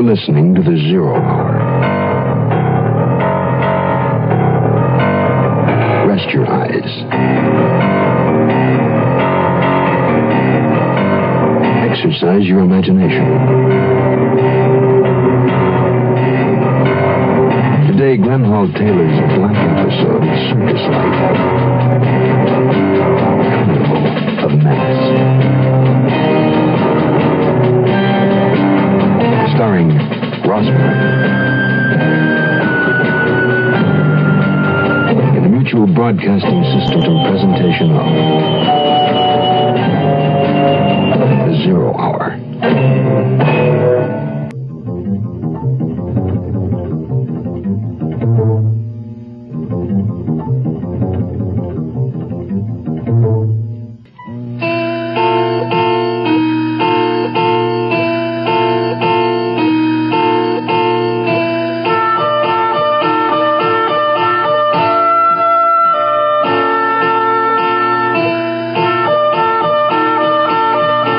listening to the 0 Hour. Rest your eyes. Exercise your imagination. Today, Glenn Hall Taylor's black episode of Circus Life. Carnival of Menace. Starring Rosemary. In the Mutual Broadcasting System and presentation of the 0 Hour.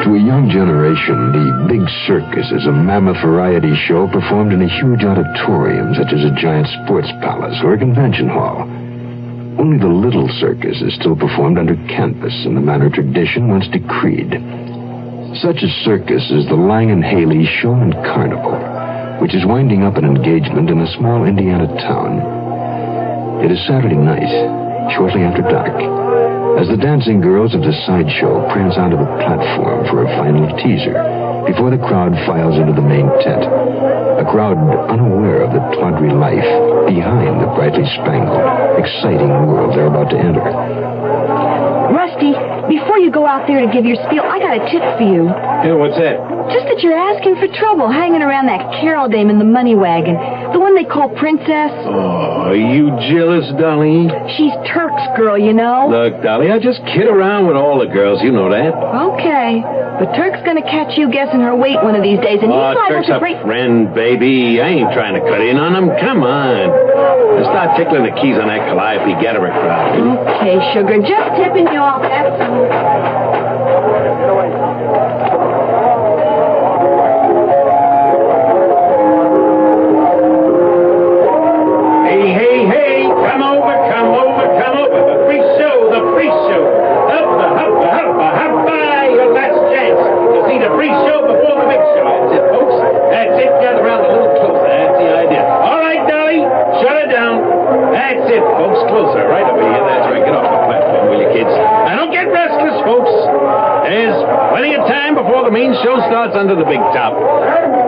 To a young generation, the Big Circus is a mammoth variety show performed in a huge auditorium, such as a giant sports palace or a convention hall. Only the Little Circus is still performed under canvas in the manner tradition once decreed. Such a circus is the Lang and Haley Show and Carnival, which is winding up an engagement in a small Indiana town. It is Saturday night, shortly after dark, as the dancing girls of the sideshow prance onto the platform for a final teaser before the crowd files into the main tent. A crowd unaware of the tawdry life behind the brightly spangled, exciting world they're about to enter. Rusty, before you go out there to give your spiel, I got a tip for you. Yeah, what's that? Just that you're asking for trouble hanging around that Carol dame in the money wagon. The one they call Princess. Oh, are you jealous, Dolly? She's Turk's girl, you know. Look, Dolly, I just kid around with all the girls. You know that. Okay. But Turk's gonna catch you guessing her weight one of these days, and he's liable Turk's to a break... friend, baby. I ain't trying to cut in on him. Come on. Now start tickling the keys on that Calliope Getter crowd. Okay, sugar. Just tipping you off, that's all. Under the big top.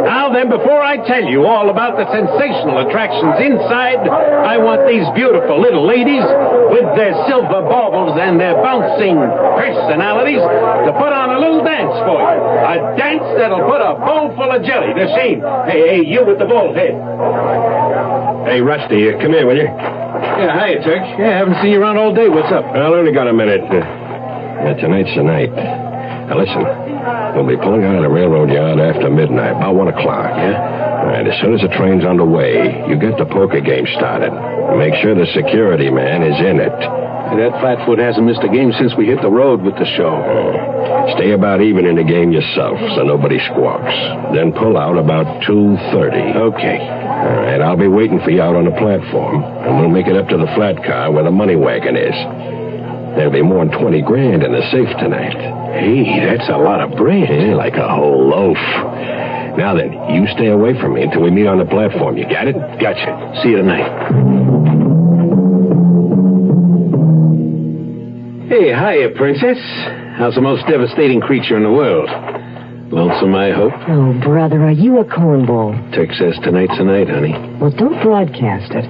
Now then, before I tell you all about the sensational attractions inside, I want these beautiful little ladies with their silver baubles and their bouncing personalities to put on a little dance for you. A dance that'll put a bowl full of jelly to shame. Hey, you with the bald head. Hey, Rusty, come here, will you? Yeah, hiya, Turk. Yeah, I haven't seen you around all day. What's up? Well, I only got a minute. Tonight's the night. Now, listen. We'll be pulling out of the railroad yard after midnight, about 1 o'clock. Yeah? All right, as soon as the train's underway, you get the poker game started. Make sure the security man is in it. That flatfoot hasn't missed a game since we hit the road with the show. Stay about even in the game yourself, so nobody squawks. Then pull out about 2:30. Okay. All right, I'll be waiting for you out on the platform, and we'll make it up to the flat car where the money wagon is. There'll be more than 20 grand in the safe tonight. Hey, that's a lot of bread. Yeah, like a whole loaf. Now then, you stay away from me until we meet on the platform. You got it? Gotcha. See you tonight. Hey, hiya, Princess. How's the most devastating creature in the world? Lonesome, I hope? Oh, brother, are you a cornball? Turk says tonight's the night, honey. Well, don't broadcast it.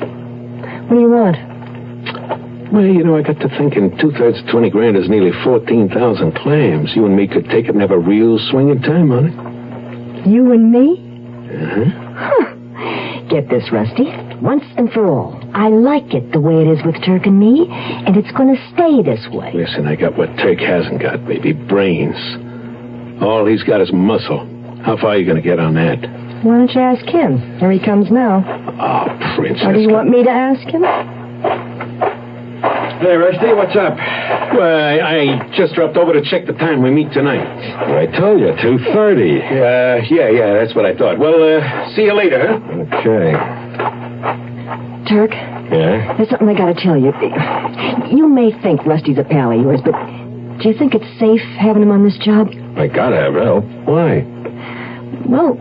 What do you want? Well, you know, I got to thinking 2/3 of 20 grand is nearly 14,000 clams. You and me could take it and have a real swinging time on it. You and me? Uh-huh. Huh. Get this, Rusty. Once and for all, I like it the way it is with Turk and me, and it's going to stay this way. Listen, I got what Turk hasn't got, baby. Brains. All he's got is muscle. How far are you going to get on that? Why don't you ask him? Here he comes now. Oh, Princess. Or do you want me to ask him? Hey, Rusty, what's up? Well, I just dropped over to check the time we meet tonight. I told you, 2:30. Yeah, that's what I thought. Well, see you later, huh? Okay. Turk, Yeah? there's something I gotta tell you. You may think Rusty's a pal of yours, but do you think it's safe having him on this job? I gotta have help. Why? Well,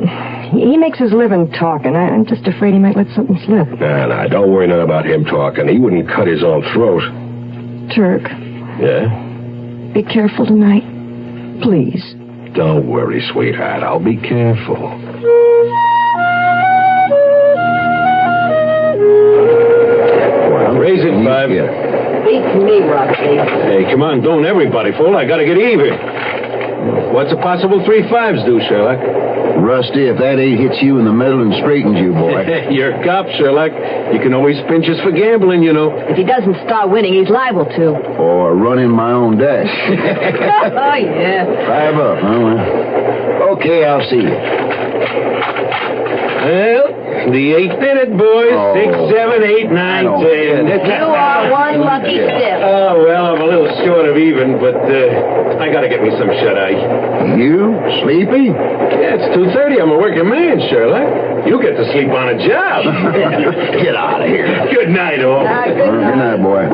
he makes his living talking. I'm just afraid he might let something slip. Nah, don't worry none about him talking. He wouldn't cut his own throat. Turk, Yeah? be careful tonight. Please. Don't worry, sweetheart. I'll be careful. Raise it, 5. Beats me, Rusty. Hey, come on, don't everybody fool. I gotta get even. What's a possible 3 5s do, Sherlock? Rusty, if that 8 hits you in the middle and straightens you, boy. You're a cop, Sherlock. You can always pinch us for gambling, you know. If he doesn't start winning, he's liable to. Or running my own dash. Oh, yeah. 5 up, huh? Well, okay, I'll see you. Well, the 8 did it, boys. Oh. 6, 7, 8, 9, 10. You are one lucky stiff. Oh, well, I'm a little short of even, but I gotta get me some shut-eye. You? Sleepy? Yeah, it's 2:30. I'm a working man, Sherlock. You get to sleep on a job. Get out of here. Good night, all. Good night, boy.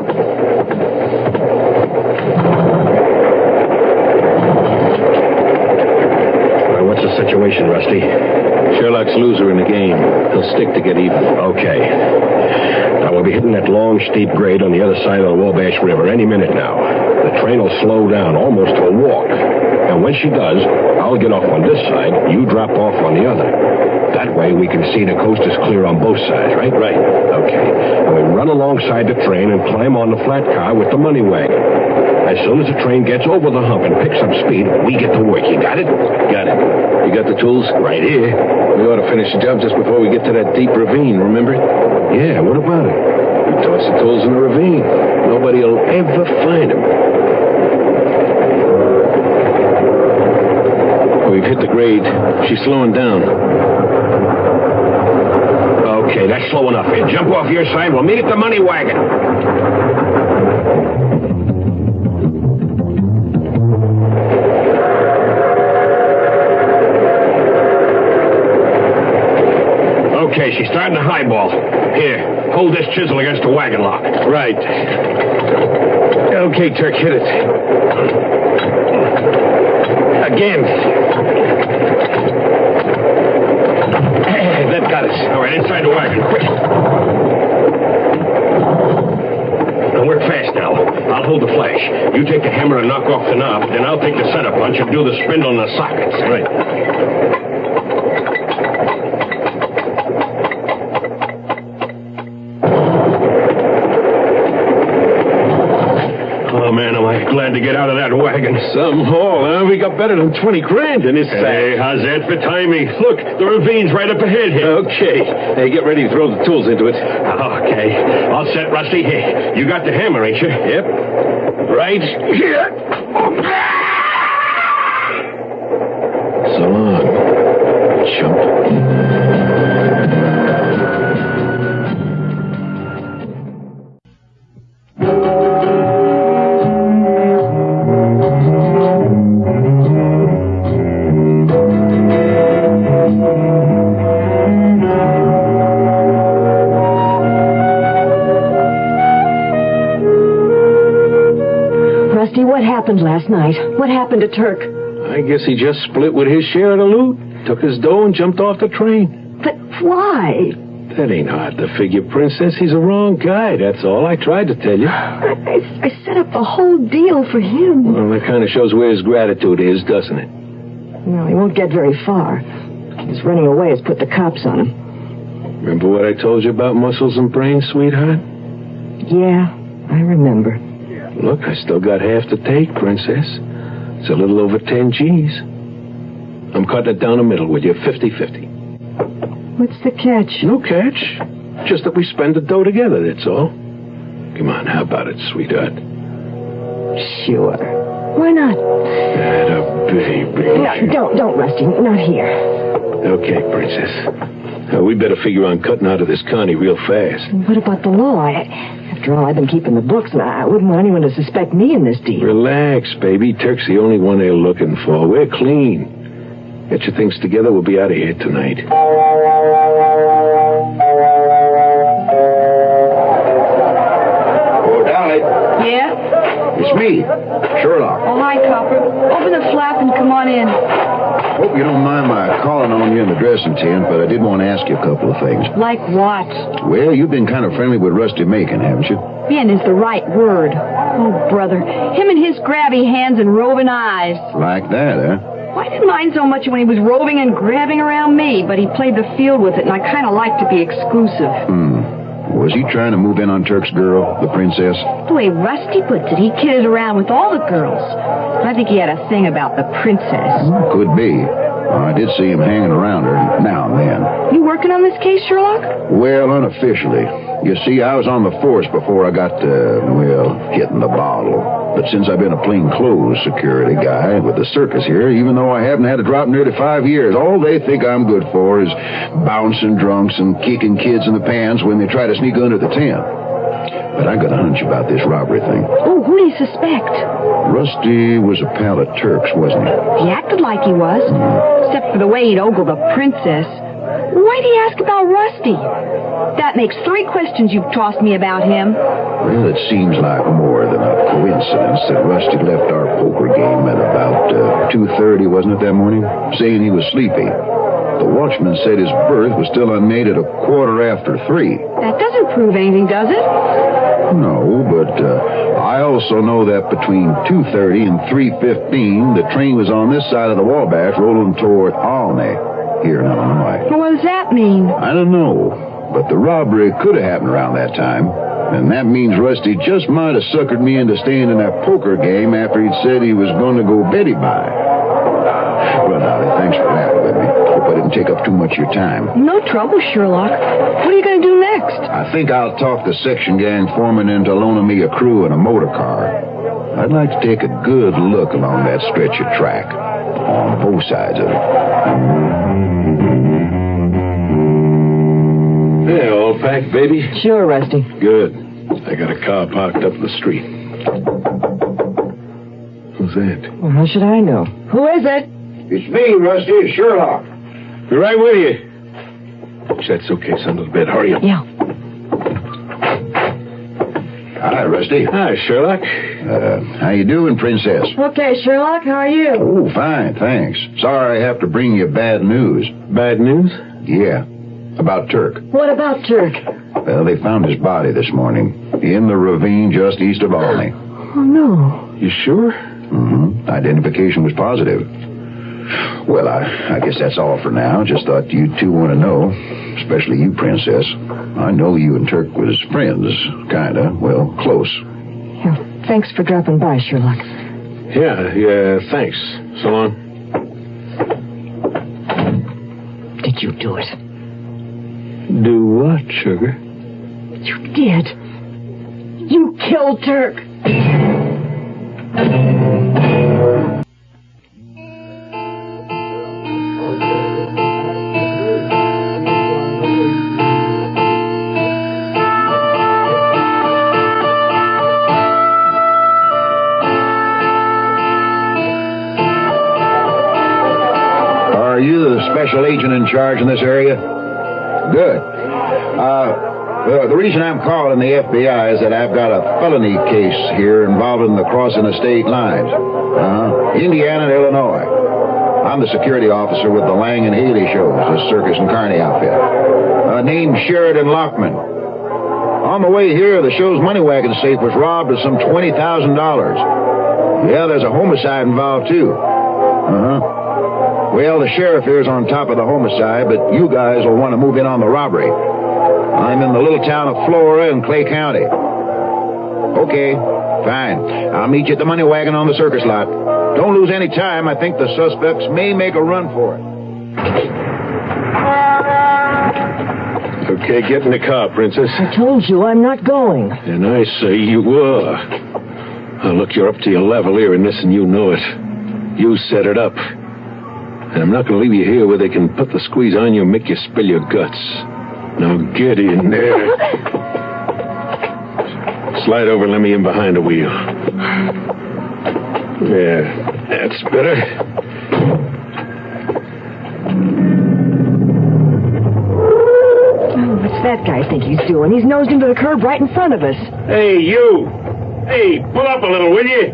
What's the situation, Rusty? Sherlock's loser in the game. He'll stick to get even. Okay. Now, we'll be hitting that long, steep grade on the other side of the Wabash River any minute now. The train will slow down almost to a walk. And when she does, I'll get off on this side, you drop off on the other. That way we can see the coast is clear on both sides, right? Right. Okay. And we run alongside the train and climb on the flat car with the money wagon. As soon as the train gets over the hump and picks up speed, we get to work. You got it? Got it. You got the tools? Right here. We ought to finish the job just before we get to that deep ravine, remember? Yeah, what about it? We toss the tools in the ravine. Nobody will ever find them. We've hit the grade. She's slowing down. Okay, that's slow enough. Here, jump off your side. We'll meet at the money wagon. Okay, she's starting to highball. Here, hold this chisel against the wagon lock. Right. Okay, Turk, hit it. Again. That got us. All right, inside the wagon, quick. Now work fast now. I'll hold the flash. You take the hammer and knock off the knob, then I'll take the center punch and do the spindle and the sockets. Right. Oh, man, am I glad to get out of that wagon. Some haul, huh? We got better than 20 grand in this sack. Hey, how's that for timing? Look, the ravine's right up ahead here. Okay. Hey, get ready to throw the tools into it. Okay. All set, Rusty. Hey, you got the hammer, ain't you? Yep. Right here. So long, chump. What happened last night? What happened to Turk? I guess he just split with his share of the loot, took his dough and jumped off the train. But why? That ain't hard to figure, Princess. He's a wrong guy, that's all. I tried to tell you. I set up the whole deal for him. Well, that kind of shows where his gratitude is, doesn't it? Well, he won't get very far. His running away has put the cops on him. Remember what I told you about muscles and brains, sweetheart? Yeah, I remember. Look, I still got half to take, Princess. It's a little over 10 G's. I'm cutting it down the middle with you, 50-50. What's the catch? No catch. Just that we spend the dough together, that's all. Come on, how about it, sweetheart? Sure. Why not? Atta baby. No, don't, Rusty. Not here. Okay, Princess. We better figure on cutting out of this county real fast. What about the law? After all, I've been keeping the books, and I wouldn't want anyone to suspect me in this deal. Relax, baby. Turk's the only one they're looking for. We're clean. Get your things together. We'll be out of here tonight. Oh, Dolly. Yeah? It's me, Sherlock. Oh, hi, Copper. Open the flap and come on in. Hope you don't mind my calling on you in the dressing tent, but I did want to ask you a couple of things. Like what? Well, you've been kind of friendly with Rusty Macon, haven't you? Ben is the right word. Oh, brother. Him and his grabby hands and roving eyes. Like that, huh? Well, I didn't mind so much when he was roving and grabbing around me, but he played the field with it, and I kind of like to be exclusive. Was he trying to move in on Turk's girl, the princess? The way Rusty puts it, he kidded around with all the girls. I think he had a thing about the princess. Could be. I did see him hanging around her now and then. You working on this case, Sherlock? Well, unofficially. You see, I was on the force before I got to, hitting the bottle. But since I've been a plain-clothes security guy with the circus here, even though I haven't had a drop in nearly 5 years, all they think I'm good for is bouncing drunks and kicking kids in the pants when they try to sneak under the tent. But I got a hunch about this robbery thing. Oh, who do you suspect? Rusty was a pal of Turk's, wasn't he? He acted like he was, except for the way he'd ogle the princess. Why'd he ask about Rusty? That makes 3 questions you've tossed me about him. Well, it seems like more than a coincidence that Rusty left our poker game at about 2:30, wasn't it, that morning? Saying he was sleepy. The watchman said his berth was still unmade at 3:15. That doesn't prove anything, does it? No, but I also know that between 2:30 and 3:15, the train was on this side of the Wabash rolling toward Albany, here in Illinois. Well, what does that mean? I don't know, but the robbery could have happened around that time. And that means Rusty just might have suckered me into staying in that poker game after he'd said he was going to go Betty by. Well, Dolly, thanks for laughing with me. Hope I didn't take up too much of your time. No trouble, Sherlock. What are you going to do next? I think I'll talk the section gang foreman into loaning me a crew and a motor car. I'd like to take a good look along that stretch of track, on both sides of it. Yeah, all packed, baby? Sure, Rusty. Good. I got a car parked up the street. Who's that? Well, how should I know? Who is it? It's me, Rusty. It's Sherlock. Be right with you. Push that suitcase under the bed. Hurry up. Yeah. Hi, Rusty. Hi, Sherlock. How you doing, Princess? Okay, Sherlock, how are you? Oh, fine, thanks. Sorry I have to bring you bad news. Bad news? Yeah, about Turk. What about Turk? Well, they found his body this morning in the ravine just east of Albany. Oh, no. You sure? Mm-hmm. Identification was positive. Well, I guess that's all for now. Just thought you two want to know, especially you, Princess. I know you and Turk was friends, kinda. Well, close. Yeah, thanks for dropping by, Sherlock. Yeah, thanks. So long. Did you do it? Do what, sugar? You did. You killed Turk. Are you the special agent in charge in this area? Good. The reason I'm calling the FBI is that I've got a felony case here involving the crossing of state lines. Indiana and Illinois. I'm the security officer with the Lang and Haley shows, the circus and carny outfit. Named Sheridan Lockman. On the way here, the show's money wagon safe was robbed of some $20,000. Yeah, there's a homicide involved, too. Well, the sheriff here's on top of the homicide, but you guys will want to move in on the robbery. I'm in the little town of Flora in Clay County. Okay, fine. I'll meet you at the money wagon on the circus lot. Don't lose any time. I think the suspects may make a run for it. Okay, get in the car, Princess. I told you I'm not going. And I say you were. Look, you're up to your level here in this, and you know it. You set it up. And I'm not going to leave you here where they can put the squeeze on you and make you spill your guts. Now get in there. Slide over and let me in behind the wheel. Yeah, that's better. Oh, what's that guy think he's doing? He's nosed into the curb right in front of us. Hey, you. Hey, pull up a little, will you?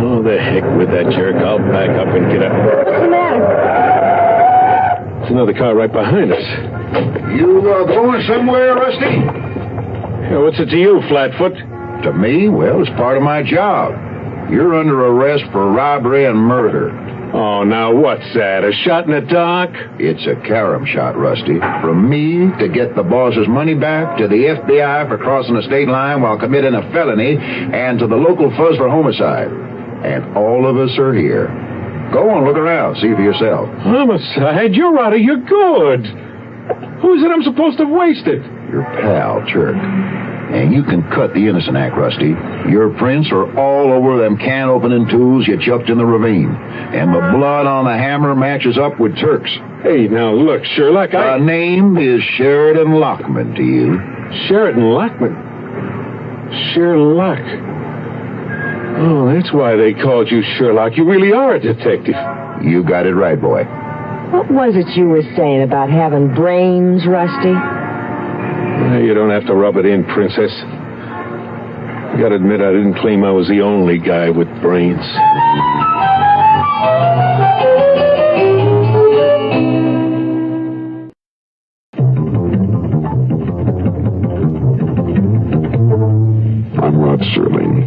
Oh, the heck with that jerk. I'll back up and get up. What's the matter? There's another car right behind us. You going somewhere, Rusty? Yeah, what's it to you, Flatfoot? To me? Well, it's part of my job. You're under arrest for robbery and murder. Oh, now what's that? A shot in the dark? It's a carom shot, Rusty. From me to get the boss's money back, to the FBI for crossing the state line while committing a felony, and to the local fuzz for homicide. And all of us are here. Go and look around. See for yourself. Homicide? You're out of your good. Who is it I'm supposed to have wasted? Your pal, Chirk. And you can cut the innocent act, Rusty. Your prints are all over them can-opening tools you chucked in the ravine. And the blood on the hammer matches up with Turk's. Hey, now look, Sherlock, The name is Sheridan Lockman to you. Sheridan Lockman? Sherlock. Oh, that's why they called you Sherlock. You really are a detective. You got it right, boy. What was it you were saying about having brains, Rusty? You don't have to rub it in, Princess. I gotta admit, I didn't claim I was the only guy with brains. I'm Rod Serling.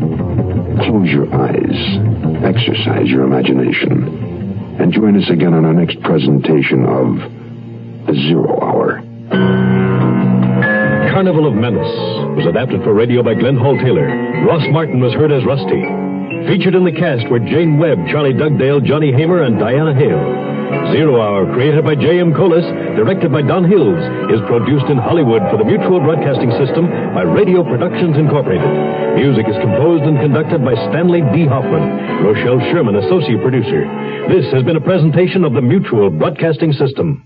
Close your eyes, exercise your imagination, and join us again on our next presentation of The Zero Hour. Carnival of Menace was adapted for radio by Glenn Hall Taylor. Ross Martin was heard as Rusty. Featured in the cast were Jane Webb, Charlie Dugdale, Johnny Hamer, and Diana Hale. Zero Hour, created by J.M. Collis, directed by Don Hills, is produced in Hollywood for the Mutual Broadcasting System by Radio Productions Incorporated. Music is composed and conducted by Stanley D. Hoffman. Rochelle Sherman, associate producer. This has been a presentation of the Mutual Broadcasting System.